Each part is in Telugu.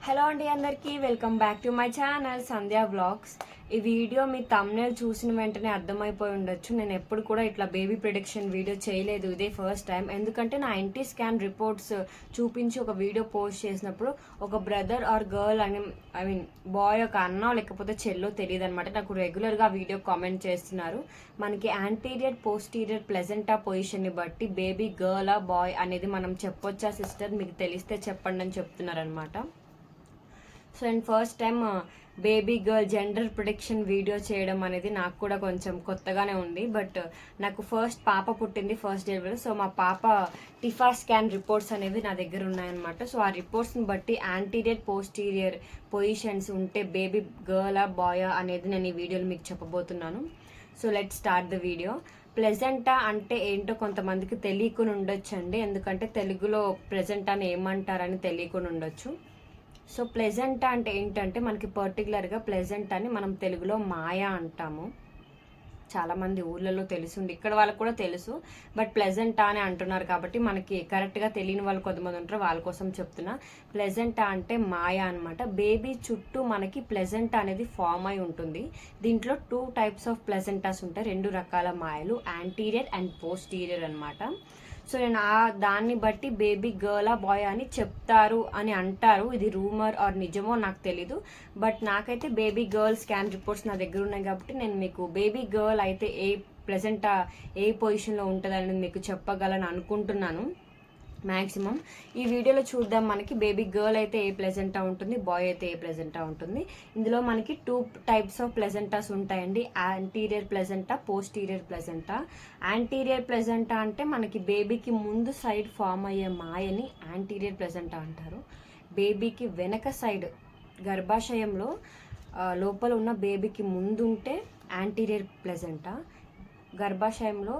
హలో అండి, అందరికీ welcome back to my channel Sandhya vlogs. ఈ వీడియో మీ థంబ్నెయిల్ చూసిన వెంటనే అర్థమైపోయి ఉండొచ్చు. నేను ఎప్పుడు కూడా ఇట్లా బేబీ ప్రిడిక్షన్ వీడియో చేయలేదు, ఇదే ఫస్ట్ టైం. ఎందుకంటే నా ఎన్టీ స్కాన్ రిపోర్ట్స్ చూపించి ఒక వీడియో పోస్ట్ చేసినప్పుడు ఒక బ్రదర్ ఆర్ గర్ల్ అని బాయ్ ఒక అన్న లేకపోతే చెల్లో తెలియదు అనమాట, నాకు రెగ్యులర్గా వీడియో కామెంట్ చేస్తున్నారు. మనకి యాంటీరియర్ పోస్టీరియర్ ప్లెజెంటా పొజిషన్ని బట్టి బేబీ గర్లా బాయ్ అనేది మనం చెప్పొచ్చా సిస్టర్, మీకు తెలిస్తే చెప్పండి అని చెప్తున్నారు అనమాట. So and first time baby girl gender prediction video చేయడం అనేది నాకు కూడా కొంచెం కొత్తగానే ఉంది. బట్ నాకు ఫస్ట్ పాప పుట్టింది ఫస్ట్ డెలివరీ. సో మా పాప టిఫా స్కాన్ రిపోర్ట్స్ అనేవి నా దగ్గర ఉన్నాయన్నమాట. సో ఆ రిపోర్ట్స్ని బట్టి యాంటీరియర్ పోస్టీరియర్ పొజిషన్స్ ఉంటే బేబీ గర్లా బాయా అనేది నేను ఈ వీడియోలో మీకు చెప్పబోతున్నాను. So let start the video. Placenta అంటే ఏంటో కొంతమందికి తెలియకుండా ఉండొచ్చు అండి, ఎందుకంటే తెలుగులో ప్లెజెంటా అని ఏమంటారని తెలియకుండా ఉండొచ్చు. సో ప్లెజెంటా అంటే ఏంటంటే మనకి పర్టికులర్గా ప్లెజెంటా అని మనం తెలుగులో మాయా అంటాము. చాలామంది ఊర్లలో తెలుసుండి, ఇక్కడ వాళ్ళకు కూడా తెలుసు, బట్ ప్లెజెంటా అని అంటున్నారు కాబట్టి మనకి కరెక్ట్గా తెలియని వాళ్ళు కొంతమంది ఉంటారు, వాళ్ళ కోసం చెప్తున్నా. ప్లెజెంటా అంటే మాయా అనమాట. బేబీ చుట్టూ మనకి ప్లెజెంటా అనేది ఫామ్ అయి ఉంటుంది. దీంట్లో 2 టైప్స్ ఆఫ్ ప్లెజెంటాస్ ఉంటాయి, 2 రకాల మాయలు, యాంటీరియర్ అండ్ పోస్టీరియర్ అనమాట. సో నేను దాన్ని బట్టి బేబీ గర్లా బాయ్ అని చెప్తారు అని అంటారు. ఇది రూమర్ ఆర్ నిజమో నాకు తెలీదు, బట్ నాకైతే బేబీ గర్ల్ స్కాన్ రిపోర్ట్స్ నా దగ్గర ఉన్నాయి కాబట్టి నేను మీకు బేబీ గర్ల్ అయితే ప్రెజెంట్ ఏ పొజిషన్లో ఉంటుంది అనేది మీకు చెప్పగలను అనుకుంటున్నాను. మ్యాక్సిమం ఈ వీడియోలో చూద్దాం. మనకి బేబీ గర్ల్ అయితే ఏ ప్లెజెంటా ఉంటుంది, బాయ్ అయితే ఏ ప్లెజెంటా ఉంటుంది. ఇందులో మనకి 2 టైప్స్ ఆఫ్ ప్లెజెంటాస్ ఉంటాయండి, anterior placenta, posterior placenta. Anterior placenta అంటే మనకి బేబీకి ముందు సైడ్ ఫామ్ అయ్యే మాయని యాంటీరియర్ ప్లెజెంటా అంటారు. బేబీకి వెనక సైడ్ గర్భాశయంలో లోపల ఉన్న బేబీకి ముందు ఉంటే యాంటీరియర్ ప్లెజెంటా, గర్భాశయంలో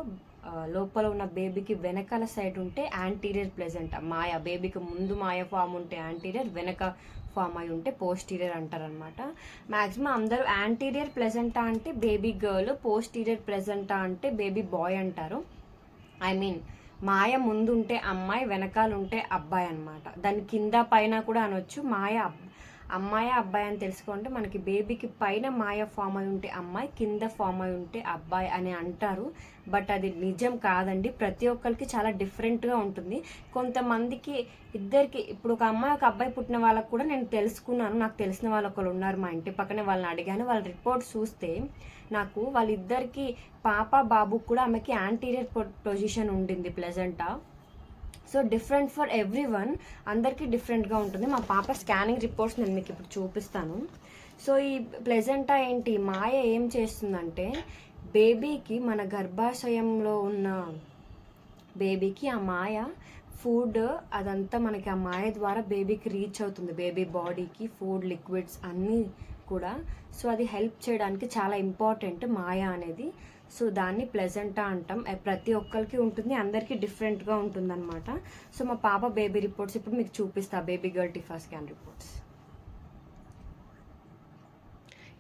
లోపల ఉన్న బేబీకి వెనకాల సైడ్ ఉంటే యాంటీరియర్ ప్లెజెంటా. మాయ బేబీకి ముందు మాయ ఫామ్ ఉంటే యాంటీరియర్, వెనక ఫామ్ అయి ఉంటే పోస్టీరియర్ అంటారనమాట. మ్యాక్సిమం అందరూ యాంటీరియర్ ప్లెజెంటా అంటే బేబీ గర్ల్, పోస్టీరియర్ ప్లెజెంటా అంటే బేబీ బాయ్ అంటారు. మాయ ముందు ఉంటే అమ్మాయి, వెనకాల ఉంటే అబ్బాయి అనమాట. దాని కింద పైన కూడా అనొచ్చు. అమ్మాయి అబ్బాయి అని తెలుసుకుంటే మనకి బేబీకి పైన మాయ ఫామ్ అయి ఉంటే అమ్మాయి, కింద ఫామ్ అయి ఉంటే అబ్బాయి అని అంటారు. బట్ అది నిజం కాదండి, ప్రతి ఒక్కరికి చాలా డిఫరెంట్గా ఉంటుంది. కొంతమందికి ఇద్దరికి, ఇప్పుడు ఒక అమ్మాయి ఒక అబ్బాయి పుట్టిన వాళ్ళకు కూడా నేను తెలుసుకున్నాను, నాకు తెలిసిన వాళ్ళు ఒకరు ఉన్నారు మా ఇంటి పక్కనే, వాళ్ళని అడిగాను. వాళ్ళ రిపోర్ట్ చూస్తే నాకు వాళ్ళిద్దరికి పాప బాబు కూడా ఆమెకి యాంటీరియర్ పొజిషన్ ఉండింది placenta. So different for every one, అందరికీ డిఫరెంట్గా ఉంటుంది. మా పాప స్కానింగ్ రిపోర్ట్స్ నేను మీకు ఇప్పుడు చూపిస్తాను. సో ఈ ప్లెజెంటా ఏంటి, మాయ ఏం చేస్తుందంటే బేబీకి, మన గర్భాశయంలో ఉన్న బేబీకి ఆ మాయ ఫుడ్ అదంతా మనకి ఆ మాయ ద్వారా బేబీకి రీచ్ అవుతుంది, బేబీ బాడీకి ఫుడ్, లిక్విడ్స్ అన్నీ కూడా. సో అది హెల్ప్ చేయడానికి చాలా ఇంపార్టెంట్ మాయ అనేది. సో దాన్ని ప్లెజెంటా అంటాం. ప్రతి ఒక్కరికి ఉంటుంది, అందరికీ డిఫరెంట్గా ఉంటుంది అనమాట. సో మా పాప బేబీ రిపోర్ట్స్ ఇప్పుడు మీకు చూపిస్తా, baby girl TIFFA scan reports.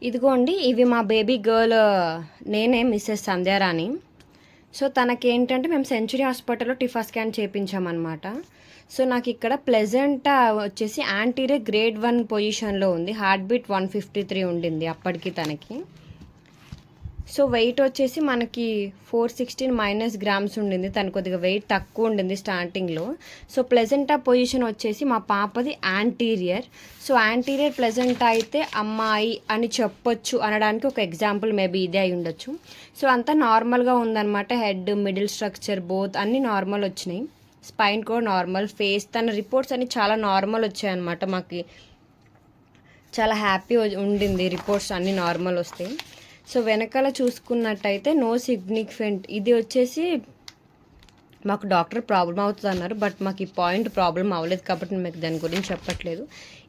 ఇదిగోండి, ఇవి మా బేబీ గర్ల్, నేనే మిస్సెస్ సంధ్యారాణి. సో తనకేంటంటే మేము సెంచురీ హాస్పిటల్లో టిఫా స్కాన్ చేయించామన్నమాట. సో నాకు ఇక్కడ ప్లెజెంటా వచ్చేసి యాంటీరియర్ గ్రేడ్ 1 పొజిషన్లో ఉంది, హార్ట్ బీట్ 153 ఉండింది అప్పటికి తనకి. సో వెయిట్ వచ్చేసి మనకి 416 గ్రామ్స్ ఉండింది, తను కొద్దిగా వెయిట్ తక్కువ ఉండింది స్టార్టింగ్లో. సో ప్లెజెంటా పొజిషన్ వచ్చేసి మా పాపది యాంటీరియర్. సో యాంటీరియర్ ప్లెజెంటా అయితే అమ్మాయి అని చెప్పొచ్చు అనడానికి ఒక ఎగ్జాంపుల్ మేబీ ఇదే అయి ఉండొచ్చు. సో అంతా నార్మల్గా ఉందన్నమాట, హెడ్, మిడిల్ స్ట్రక్చర్ బోత్ అన్నీ నార్మల్ వచ్చినాయి, స్పైన్ కూడా నార్మల్, ఫేస్, తన రిపోర్ట్స్ అన్నీ చాలా నార్మల్ వచ్చాయన్నమాట. మాకు చాలా హ్యాపీ ఉండింది, రిపోర్ట్స్ అన్నీ నార్మల్ వస్తాయి. సో వెనకాల చూసుకున్నట్టయితే నో సిగ్నిఫికెంట్, ఇది వచ్చేసి మాకు డాక్టర్ ప్రాబ్లం అవుతుంది అన్నారు, బట్ మాకు ఈ పాయింట్ ప్రాబ్లం అవ్వలేదు కాబట్టి నేను మీకు దాని గురించి చెప్పట్లేదు.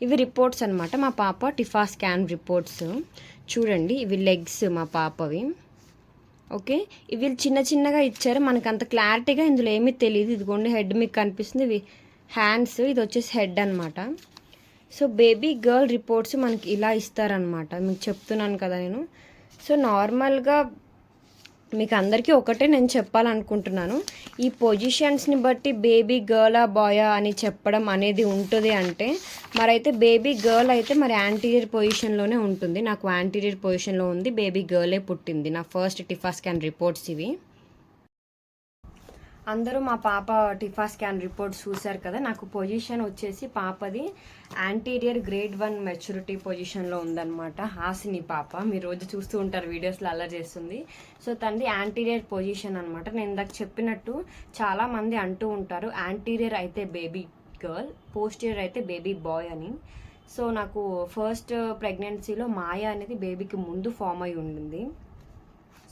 ఇవి రిపోర్ట్స్ అనమాట, మా పాప టిఫా స్కాన్ రిపోర్ట్స్. చూడండి, ఇవి లెగ్స్ మా పాపవి. ఓకే, ఇవి చిన్నగా ఇచ్చారు, మనకు అంత క్లారిటీగా ఇందులో ఏమీ తెలియదు. ఇదిగోండి హెడ్ మీకు కనిపిస్తుంది, ఇవి హ్యాండ్స్, ఇది వచ్చేసి హెడ్ అనమాట. సో బేబీ గర్ల్ రిపోర్ట్స్ మనకి ఇలా ఇస్తారనమాట, మీకు చెప్తున్నాను కదా నేను. సో నార్మల్గా మీకు అందరికీ ఒకటే నేను చెప్పాలనుకుంటున్నాను, ఈ పొజిషన్స్ని బట్టి బేబీ గర్లా బాయా అని చెప్పడం అనేది ఉంటుంది అంటే మరైతే బేబీ గర్ల్ అయితే మరి యాంటీరియర్ పొజిషన్లోనే ఉంటుంది. నాకు యాంటీరియర్ పొజిషన్లో ఉంది, బేబీ గర్లే పుట్టింది. నా ఫస్ట్ టిఫా స్కాన్ రిపోర్ట్స్ ఇవి. అందరూ మా పాప టిఫా స్కాన్ రిపోర్ట్స్ చూశారు కదా. నాకు పొజిషన్ వచ్చేసి పాపది యాంటీరియర్ గ్రేడ్ 1 మెచ్యూరిటీ పొజిషన్లో ఉందన్నమాట. హాసిని పాప, మీరు రోజు చూస్తూ ఉంటారు వీడియోస్లో, అల్లరి చేస్తుంది. సో తనది యాంటీరియర్ పొజిషన్ అనమాట. నేను ఇందాక చెప్పినట్టు చాలామంది అంటూ ఉంటారు యాంటీరియర్ అయితే బేబీ గర్ల్, పోస్టీరియర్ అయితే బేబీ బాయ్ అని. సో నాకు ఫస్ట్ ప్రెగ్నెన్సీలో మాయ అనేది బేబీకి ముందు ఫామ్ అయి ఉండింది.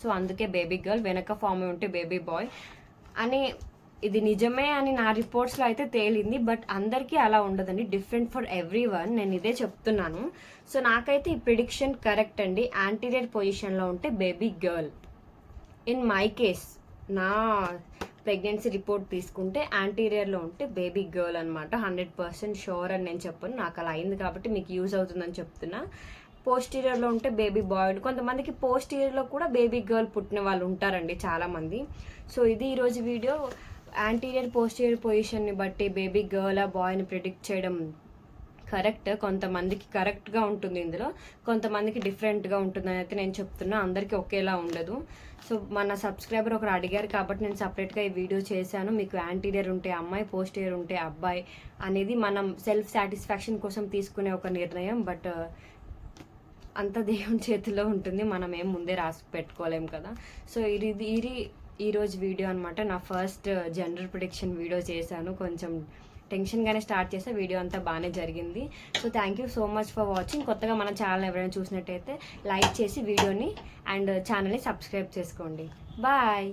సో అందుకే బేబీ గర్ల్, వెనక ఫామ్ అయి ఉంటే బేబీ బాయ్ అని. ఇది నిజమే అని నా రిపోర్ట్స్లో అయితే తేలింది, బట్ అందరికీ అలా ఉండదండి, డిఫరెంట్ ఫర్ ఎవ్రీ వన్. నేను ఇదే చెప్తున్నాను. సో నాకైతే ఈ ప్రిడిక్షన్ కరెక్ట్ అండి. యాంటీరియర్ పొజిషన్లో ఉంటే baby girl. In my case నా ప్రెగ్నెన్సీ రిపోర్ట్ తీసుకుంటే యాంటీరియర్లో ఉంటే బేబీ గర్ల్ అనమాట. 100% షూర్ అని నేను చెప్పను, నాకు అలా అయింది కాబట్టి మీకు యూజ్ అవుతుందని చెప్తున్నా. పోస్టీరియర్లో ఉంటే బేబీ బాయ్, కొంతమందికి పోస్టీరియర్లో కూడా బేబీ గర్ల్ పుట్టిన వాళ్ళు ఉంటారండి చాలామంది. సో ఇది ఈరోజు వీడియో. యాంటీరియర్ పోస్టీరియర్ పొజిషన్ని బట్టి బేబీ గర్ల్ బాయ్ని ప్రిడిక్ట్ చేయడం కరెక్ట్. కొంతమందికి కరెక్ట్గా ఉంటుంది ఇందులో, కొంతమందికి డిఫరెంట్గా ఉంటుందని అయితే నేను చెప్తున్నా. అందరికీ ఒకేలా ఉండదు. సో మన సబ్స్క్రైబర్ ఒకరు అడిగారు కాబట్టి నేను సపరేట్గా ఈ వీడియో చేశాను. మీకు యాంటీరియర్ ఉంటే అమ్మాయి, పోస్టీరియర్ ఉంటే అబ్బాయి అనేది మనం సెల్ఫ్ సాటిస్ఫాక్షన్ కోసం తీసుకునే ఒక నిర్ణయం. బట్ అంత దేవుని చేతిలో ఉంటుంది, మనం ఏం ముందే రాసి పెట్టుకోలేం కదా. సో ఇది ఈరోజు వీడియో అనమాట. నా ఫస్ట్ జెండర్ ప్రిడిక్షన్ వీడియో చేశాను. కొంచెం టెన్షన్గానే స్టార్ట్ చేస్తే వీడియో అంతా బాగానే జరిగింది. So thank you so much for watching. కొత్తగా మన ఛానల్ ఎవరైనా చూసినట్టయితే లైక్ చేసి వీడియోని అండ్ ఛానల్ని సబ్స్క్రైబ్ చేసుకోండి. బాయ్.